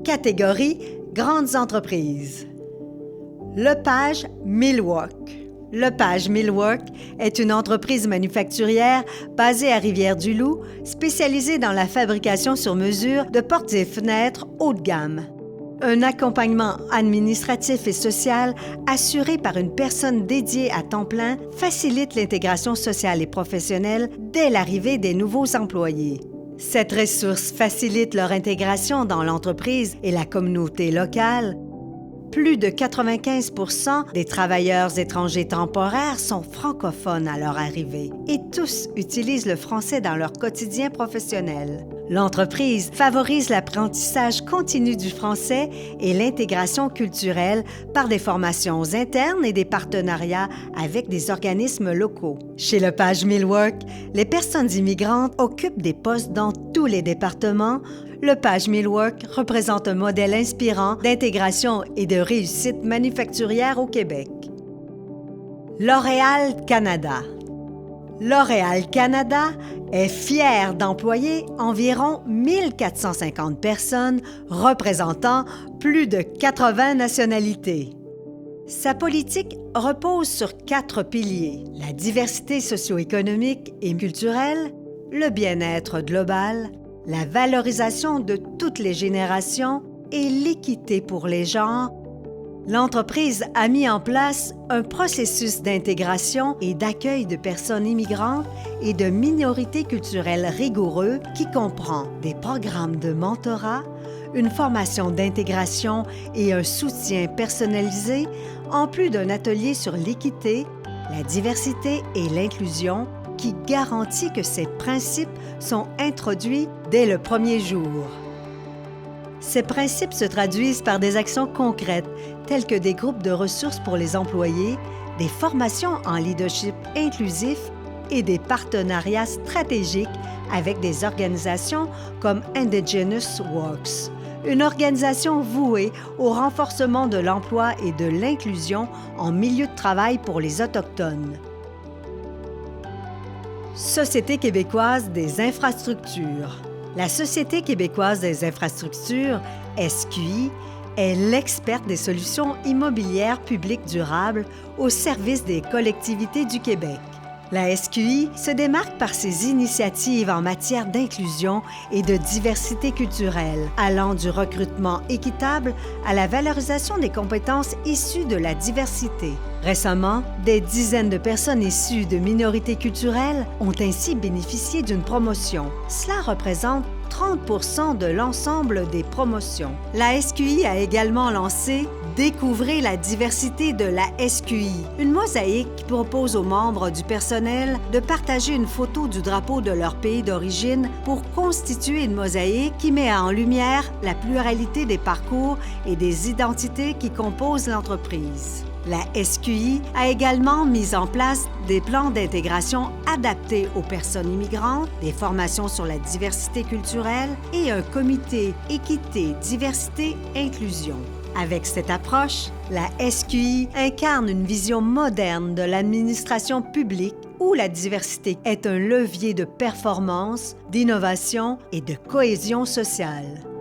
Catégorie Grandes entreprises. Lepage Millwork. Lepage Millwork est une entreprise manufacturière basée à Rivière-du-Loup, spécialisée dans la fabrication sur mesure de portes et fenêtres haut de gamme. Un accompagnement administratif et social assuré par une personne dédiée à temps plein facilite l'intégration sociale et professionnelle dès l'arrivée des nouveaux employés. Cette ressource facilite leur intégration dans l'entreprise et la communauté locale. Plus de 95% des travailleurs étrangers temporaires sont francophones à leur arrivée et tous utilisent le français dans leur quotidien professionnel. L'entreprise favorise l'apprentissage continu du français et l'intégration culturelle par des formations internes et des partenariats avec des organismes locaux. Chez Lepage Millwork, les personnes immigrantes occupent des postes dans tous les départements. Lepage Millwork représente un modèle inspirant d'intégration et de réussite manufacturière au Québec. L'Oréal Canada. L'Oréal Canada est fier d'employer environ 1450 personnes représentant plus de 80 nationalités. Sa politique repose sur 4 piliers: la diversité socio-économique et culturelle, le bien-être global, la valorisation de toutes les générations et l'équité pour les genres. L'entreprise a mis en place un processus d'intégration et d'accueil de personnes immigrantes et de minorités culturelles rigoureux qui comprend des programmes de mentorat, une formation d'intégration et un soutien personnalisé, en plus d'un atelier sur l'équité, la diversité et l'inclusion qui garantit que ces principes sont introduits dès le premier jour. Ces principes se traduisent par des actions concrètes telles que des groupes de ressources pour les employés, des formations en leadership inclusif et des partenariats stratégiques avec des organisations comme Indigenous Works, une organisation vouée au renforcement de l'emploi et de l'inclusion en milieu de travail pour les Autochtones. Société québécoise des infrastructures. La Société québécoise des infrastructures, SQI, est l'experte des solutions immobilières publiques durables au service des collectivités du Québec. La SQI se démarque par ses initiatives en matière d'inclusion et de diversité culturelle, allant du recrutement équitable à la valorisation des compétences issues de la diversité. Récemment, des dizaines de personnes issues de minorités culturelles ont ainsi bénéficié d'une promotion. Cela représente 30% de l'ensemble des promotions. La SQI a également lancé Découvrez la diversité de la SQI, une mosaïque qui propose aux membres du personnel de partager une photo du drapeau de leur pays d'origine pour constituer une mosaïque qui met en lumière la pluralité des parcours et des identités qui composent l'entreprise. La SQI a également mis en place des plans d'intégration adaptés aux personnes immigrantes, des formations sur la diversité culturelle et un comité équité, diversité, inclusion. Avec cette approche, la SQI incarne une vision moderne de l'administration publique où la diversité est un levier de performance, d'innovation et de cohésion sociale.